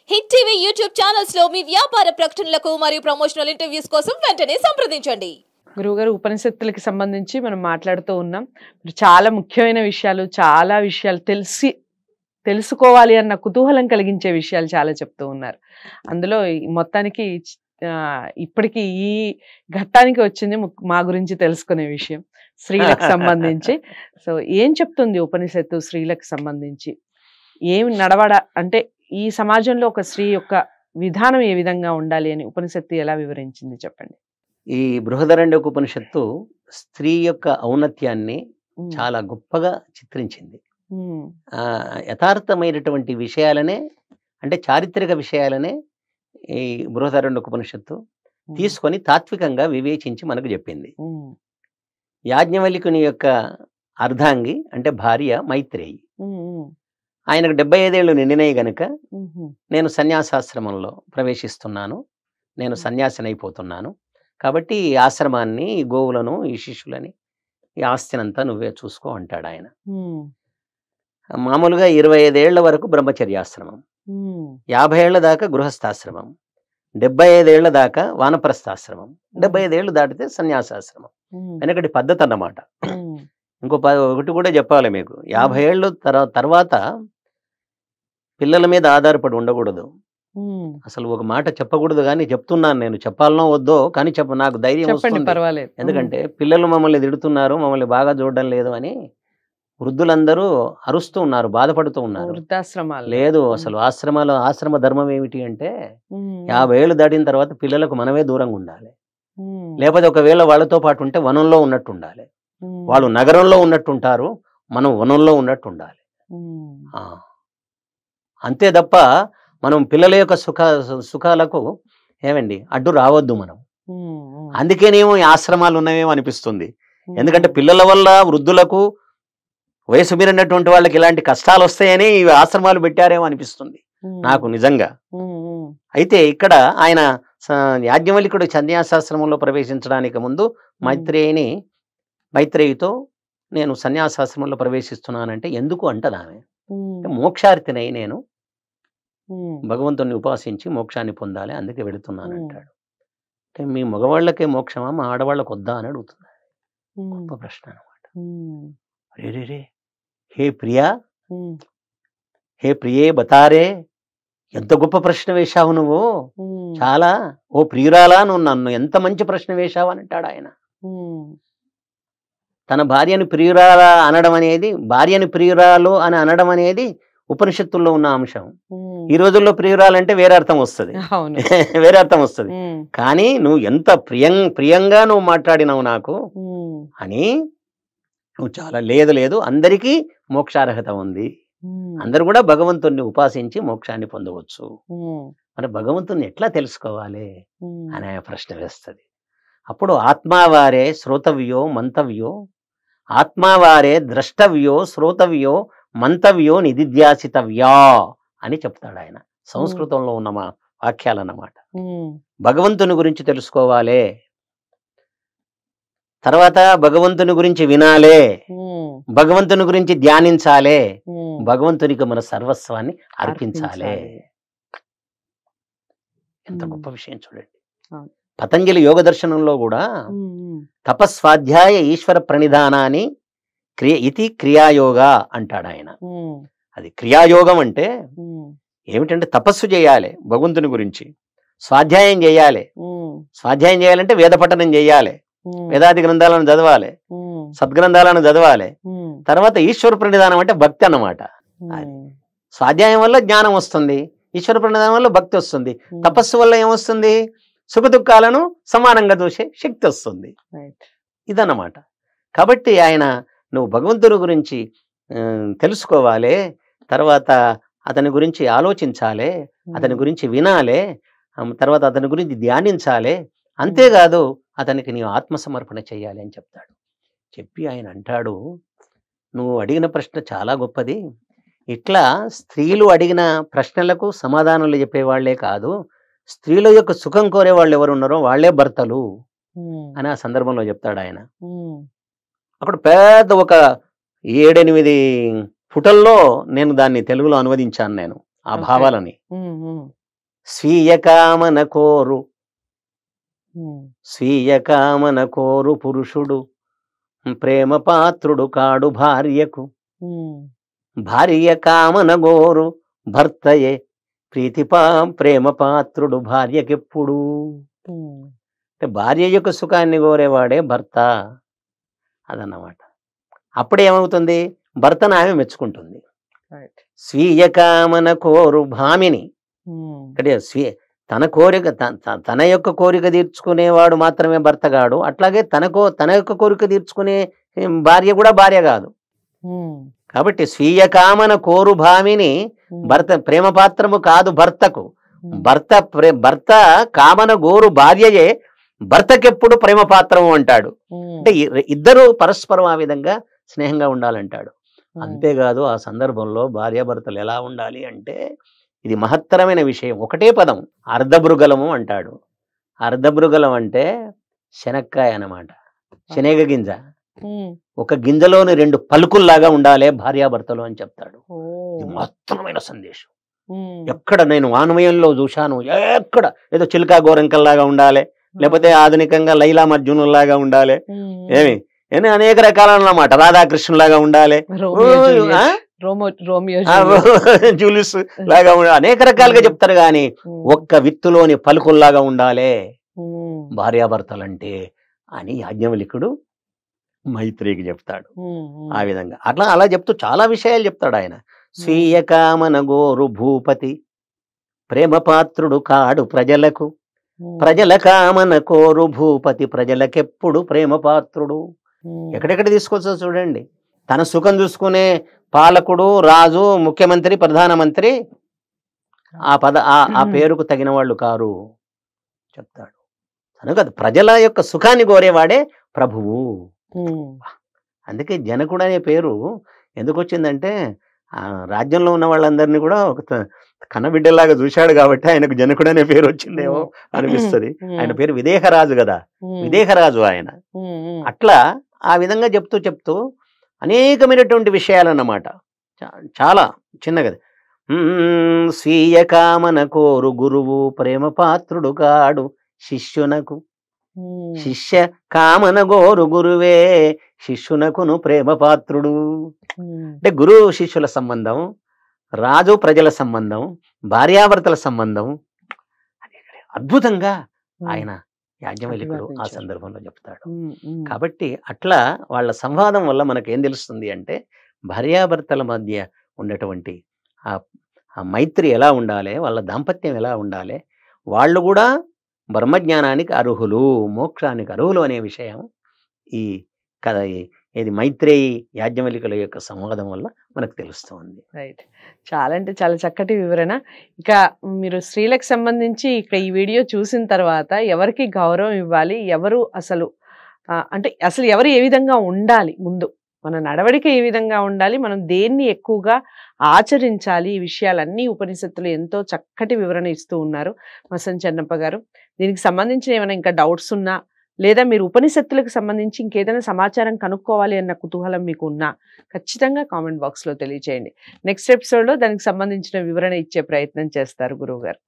Hit TV YouTube channels లో మీ వ్యాపార ప్రకటనలకు మరియు ప్రమోషనల్ ఇంటర్వ్యూస్ కోసం వెంటనే సంప్రదించండి. గురువుగారు, ఉపనిషత్తులకి సంబంధించి మనం మాట్లాడుతూ ఉన్నాం. చాలా ముఖ్యమైన విషయాలు, చాలా విషయాలు తెలుసుకోవాలి అన్న కుతూహలం కలిగించే విషయాలు చాలా చెప్తూ ఉన్నారు. అందులో మొత్తానికి ఇప్పటికి ఈ ఘట్టానికి వచ్చింది మా గురించి తెలుసుకునే విషయం, స్త్రీలకు సంబంధించి. సో ఏం చెప్తుంది ఉపనిషత్తు స్త్రీలకు సంబంధించి? ఏమి నడవడ అంటే ఈ సమాజంలో ఒక స్త్రీ యొక్క విధానం ఏ విధంగా ఉండాలి అని ఉపనిషత్తు ఎలా వివరించింది చెప్పండి. ఈ బృహదారణ్యక ఉపనిషత్తు స్త్రీ యొక్క ఔన్నత్యాన్ని చాలా గొప్పగా చిత్రించింది. యథార్థమైనటువంటి విషయాలనే, అంటే చారిత్రక విషయాలనే ఈ బృహదారణ్యక ఉపనిషత్తు తీసుకొని తాత్వికంగా వివేచించి మనకు చెప్పింది. యాజ్ఞవల్క్యుని యొక్క అర్ధాంగి అంటే భార్య మైత్రేయి. ఆయనకు 75 ఏళ్ళు నిండినాయి గనుక నేను సన్యాసాశ్రమంలో ప్రవేశిస్తున్నాను, నేను సన్యాసినైపోతున్నాను, కాబట్టి ఈ ఆశ్రమాన్ని, ఈ గోవులను, ఈ శిష్యులని, ఈ ఆస్తినంతా నువ్వే చూసుకో అంటాడు ఆయన. మామూలుగా 25 ఏళ్ల వరకు బ్రహ్మచర్యాశ్రమం, 50 ఏళ్ల దాకా గృహస్థాశ్రమం, 75 ఏళ్ల దాకా వానప్రస్థాశ్రమం, 75 ఏళ్ళు దాటితే సన్యాసాశ్రమం. వెనకటి పద్ధతి అన్నమాట. ఒకటి కూడా చెప్పాలి మీకు, 50 ఏళ్ళు తర్వాత పిల్లల మీద ఆధారపడి ఉండకూడదు. అసలు ఒక మాట చెప్పకూడదు, కానీ చెప్తున్నాను, నేను చెప్పాలనో వద్దో కానీ నాకు ధైర్యం వస్తుంది. ఎందుకంటే పిల్లలు మమ్మల్ని తిడుతున్నారు, మమ్మల్ని బాగా చూడడం లేదు అని వృద్ధులందరూ అరుస్తూ ఉన్నారు, బాధపడుతూ ఉన్నారు. లేదు, అసలు ఆశ్రమ ధర్మం ఏమిటి అంటే 50 ఏళ్ళు దాటిన తర్వాత పిల్లలకు మనమే దూరంగా ఉండాలి. లేకపోతే ఒకవేళ వాళ్ళతో పాటు ఉంటే వనంలో ఉన్నట్టు ఉండాలి. వాళ్ళు నగరంలో ఉన్నట్టుంటారు, మనం వనంలో ఉన్నట్టు ఉండాలి. అంతే తప్ప మనం పిల్లల యొక్క సుఖాలకు ఏమండి అడ్డు రావద్దు మనం. అందుకేనేమో ఈ ఆశ్రమాలు ఉన్నాయేమో అనిపిస్తుంది. ఎందుకంటే పిల్లల వల్ల వృద్ధులకు, వయసు మీరినటువంటి వాళ్ళకి ఇలాంటి కష్టాలు వస్తాయని ఈ ఆశ్రమాలు పెట్టారేమో అనిపిస్తుంది నాకు నిజంగా. అయితే ఇక్కడ ఆయన యాజ్ఞవల్క్యుడు సన్యాసాశ్రమంలో ప్రవేశించడానికి ముందు మైత్రేయితో నేను సన్యాసాశ్రమంలో ప్రవేశిస్తున్నానంటే ఎందుకు అంటది ఆమె. మోక్షార్థినై నేను భగవంతుని ఉపాసించి మోక్షాన్ని పొందాలి, అందుకే వెళుతున్నాను అంటాడు. అంటే మీ మగవాళ్ళకే మోక్షమా, మా ఆడవాళ్ళకు వద్దా అని అడుగుతుంది. గొప్ప ప్రశ్న అనమాట. రే హే ప్రియా, హే ప్రియే బతారే, ఎంత గొప్ప ప్రశ్న వేశావు నువ్వు, చాలా. ఓ ప్రియురాలా, నువ్వు నన్ను ఎంత మంచి ప్రశ్న వేశావు అని అంటాడు ఆయన. తన భార్యను ప్రియురాలా అనడం అనేది, భార్యని ప్రియురాలు అని అనడం అనేది ఉపనిషత్తుల్లో ఉన్న అంశం. ఈ రోజుల్లో ప్రియురాలంటే వేరే అర్థం వస్తుంది, వేరే అర్థం వస్తుంది. కానీ నువ్వు ఎంత ప్రియంగా నువ్వు మాట్లాడినావు నాకు అని, నువ్వు చాలా లేదు అందరికీ మోక్షార్హత ఉంది, అందరూ కూడా భగవంతుణ్ణి ఉపాసించి మోక్షాన్ని పొందవచ్చు, మరి భగవంతుణ్ణి ఎట్లా తెలుసుకోవాలి అనే ప్రశ్న వేస్తుంది. అప్పుడు ఆత్మావారే శ్రోతవ్యో మంతవ్యో, ఆత్మావారే ద్రష్టవ్యో శ్రోతవ్యో మంతవ్యో నిధిధ్యాసితవ్యా అని చెప్తాడు ఆయన. సంస్కృతంలో ఉన్న మా వాక్యాలన్నమాట. భగవంతుని గురించి తెలుసుకోవాలి, తర్వాత భగవంతుని గురించి వినాలే, భగవంతుని గురించి ధ్యానించాలే, భగవంతునికి మన సర్వస్వాన్ని అర్పించాలే. ఎంత గొప్ప విషయం చూడండి. పతంజలి యోగ దర్శనంలో కూడా తపస్వాధ్యాయ ఈశ్వర ప్రణిధానాన్ని ఇది క్రియాయోగ అంటాడు ఆయన. అది క్రియాయోగం అంటే ఏమిటంటే తపస్సు చేయాలి భగవంతుని గురించి, స్వాధ్యాయం చేయాలి. స్వాధ్యాయం చేయాలంటే వేద పఠనం చేయాలి, వేదాది గ్రంథాలను చదవాలి, సద్గ్రంథాలను చదవాలి. తర్వాత ఈశ్వర ప్రణిధానం అంటే భక్తి అన్నమాట. అది స్వాధ్యాయం వల్ల జ్ఞానం వస్తుంది, ఈశ్వర ప్రణిధానం వల్ల భక్తి వస్తుంది, తపస్సు వల్ల ఏమొస్తుంది, సుఖ దుఃఖాలను సమానంగా చూసే శక్తి వస్తుంది. ఇదన్నమాట. కాబట్టి ఆయన నువ్వు భగవంతుని గురించి తెలుసుకోవాలి, తర్వాత అతని గురించి ఆలోచించాలి, అతని గురించి వినాలి, తర్వాత అతని గురించి ధ్యానించాలి, అంతేకాదు అతనికి నీవు ఆత్మసమర్పణ చేయాలి అని చెప్తాడు. చెప్పి ఆయన అంటాడు, నువ్వు అడిగిన ప్రశ్న చాలా గొప్పది. ఇట్లా స్త్రీలు అడిగిన ప్రశ్నలకు సమాధానాలు చెప్పేవాళ్లే కాదు, స్త్రీల యొక్క సుఖం కోరే వాళ్ళు ఎవరు ఉన్నారో వాళ్లే భర్తలు అని ఆ సందర్భంలో చెప్తాడు ఆయన. అక్కడ పెద్ద ఒక 7-8 పుటల్లో నేను దాన్ని తెలుగులో అనువదించాను నేను ఆ భావాలని. స్వీయ కామన కోరు పురుషుడు ప్రేమ పాత్రుడు కాడు భార్యకు, భార్య కామన గోరు భర్తయే ప్రేమ పాత్రుడు భార్యకెప్పుడు. అంటే భార్య యొక్క సుఖాన్ని కోరేవాడే భర్త అదన్నమాట. అప్పుడేమవుతుంది, భర్తను ఆమె మెచ్చుకుంటుంది. స్వీయ కామన కోరు భామిని, అంటే తన కోరిక తన యొక్క కోరిక తీర్చుకునేవాడు మాత్రమే భర్త కాడు, అట్లాగే తన యొక్క కోరిక తీర్చుకునే భార్య కూడా భార్య కాదు. కాబట్టి స్వీయ కామన కోరు భామిని భర్త ప్రేమ పాత్రము కాదు భర్తకు, భర్త కామన గోరు భార్యయే భర్తకెప్పుడు ప్రేమ పాత్రము అంటాడు. అంటే ఇద్దరు పరస్పరం ఆ విధంగా స్నేహంగా ఉండాలంటాడు. అంతేకాదు ఆ సందర్భంలో భార్యాభర్తలు ఎలా ఉండాలి అంటే ఇది మహత్తరమైన విషయం. ఒకటే పదం అర్ధభృగలము అంటాడు. అర్ధభృగలం అంటే శనక్కాయ అన్నమాట, శనగ గింజ. ఒక గింజలోని 2 పలుకుల్లాగా ఉండాలి భార్యాభర్తలు అని చెప్తాడు. ఇది మహత్తరమైన సందేశం. ఎక్కడ నేను వాన్మయంలో చూశాను, ఎక్కడ ఏదో చిలుకా గోరంకల్లాగా ఉండాలి, లేకపోతే ఆధునికంగా లైలా మజ్జునులాగా ఉండాలి, ఏమి అనేక రకాలన్నమాట, రాధాకృష్ణులాగా ఉండాలి, జూలిస్ లాగా అనేక రకాలుగా చెప్తారు. కానీ ఒక్క విత్తులోని పలుకుల్లాగా ఉండాలి భార్యాభర్తలంటే అని యాజ్ఞవల్క్యుడు మైత్రేయికి చెప్తాడు. ఆ విధంగా అలా చెప్తూ చాలా విషయాలు చెప్తాడు ఆయన. స్వీయ కామన గోరు భూపతి ప్రేమ పాత్రుడు కాడు ప్రజలకు, ప్రజల కామన కోరు భూపతి ప్రజలకెప్పుడు ప్రేమ పాత్రుడు. ఎక్కడెక్కడ తీసుకొచ్చా చూడండి. తన సుఖం చూసుకునే పాలకుడు, రాజు, ముఖ్యమంత్రి, ప్రధానమంత్రి ఆ పేరుకు తగిన వాళ్ళు కారు చెప్తాడు. కనుక ప్రజల యొక్క సుఖాన్ని కోరేవాడే ప్రభువు. అందుకే జనకుడు అనే పేరు ఎందుకు వచ్చిందంటే రాజ్యంలో ఉన్న వాళ్ళందరినీ కూడా ఒక కన్నబిడ్డలాగా చూశాడు కాబట్టి ఆయనకు జనకుడు అనే పేరు వచ్చిందేమో అనిపిస్తుంది. ఆయన పేరు విదేహరాజు కదా, విదేహరాజు ఆయన. అట్లా ఆ విధంగా చెప్తూ అనేకమైనటువంటి విషయాలన్నమాట. చాలా చిన్నగా స్వీయ కామన కోరు గురువు ప్రేమ పాత్రుడు కాడు శిష్యునకు, శిష్య కామన గోరు గురువే శిష్యునకును ప్రేమ పాత్రుడు. అంటే గురువు శిష్యుల సంబంధం, రాజు ప్రజల సంబంధం, భార్యాభర్తల సంబంధం అద్భుతంగా ఆయన యాజ్ఞవల్క్యుడు ఆ సందర్భంలో చెప్తాడు. కాబట్టి అట్లా వాళ్ళ సంవాదం వల్ల మనకు ఏం తెలుస్తుంది అంటే భార్యాభర్తల మధ్య ఉన్నటువంటి ఆ మైత్రి ఎలా ఉండాలి, వాళ్ళ దాంపత్యం ఎలా ఉండాలి, వాళ్ళు కూడా బ్రహ్మజ్ఞానానికి అర్హులు, మోక్షానికి అర్హులు అనే విషయం ఈ కథ ఇది మైత్రేయి యాజ్ఞవల్క్యుల యొక్క సంవాదం వల్ల మనకు తెలుస్తుంది. రైట్. చాలా అంటే చాలా చక్కటి వివరణ. ఇక మీరు స్త్రీలకు సంబంధించి ఇక ఈ వీడియో చూసిన తర్వాత ఎవరికి గౌరవం ఇవ్వాలి, ఎవరు అసలు అంటే అసలు ఎవరు ఏ విధంగా ఉండాలి, ముందు మన నడవడిక ఏ విధంగా ఉండాలి, మనం దేన్ని ఎక్కువగా ఆచరించాలి, ఈ విషయాలన్నీ ఉపనిషత్తులు ఎంతో చక్కటి వివరణ ఇస్తూ ఉన్నారు మసన్ చెన్నప్ప గారు. దీనికి సంబంధించిన ఏమైనా ఇంకా డౌట్స్ ఉన్నా, లేదా మీరు ఉపనిషత్తులకు సంబంధించి ఇంకేదైనా సమాచారం కనుక్కోవాలి అన్న కుతూహలం మీకు ఉన్నా ఖచ్చితంగా కామెంట్ బాక్స్లో తెలియచేయండి. నెక్స్ట్ ఎపిసోడ్లో దానికి సంబంధించిన వివరణ ఇచ్చే ప్రయత్నం చేస్తారు గురువు గారు.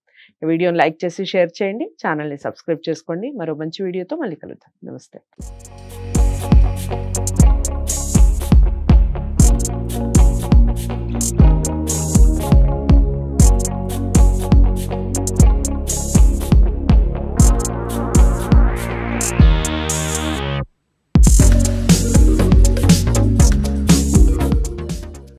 వీడియోని లైక్ చేసి షేర్ చేయండి, ఛానల్ని సబ్స్క్రైబ్ చేసుకోండి. మరో మంచి వీడియోతో మళ్ళీ కలుద్దాం. నమస్తే.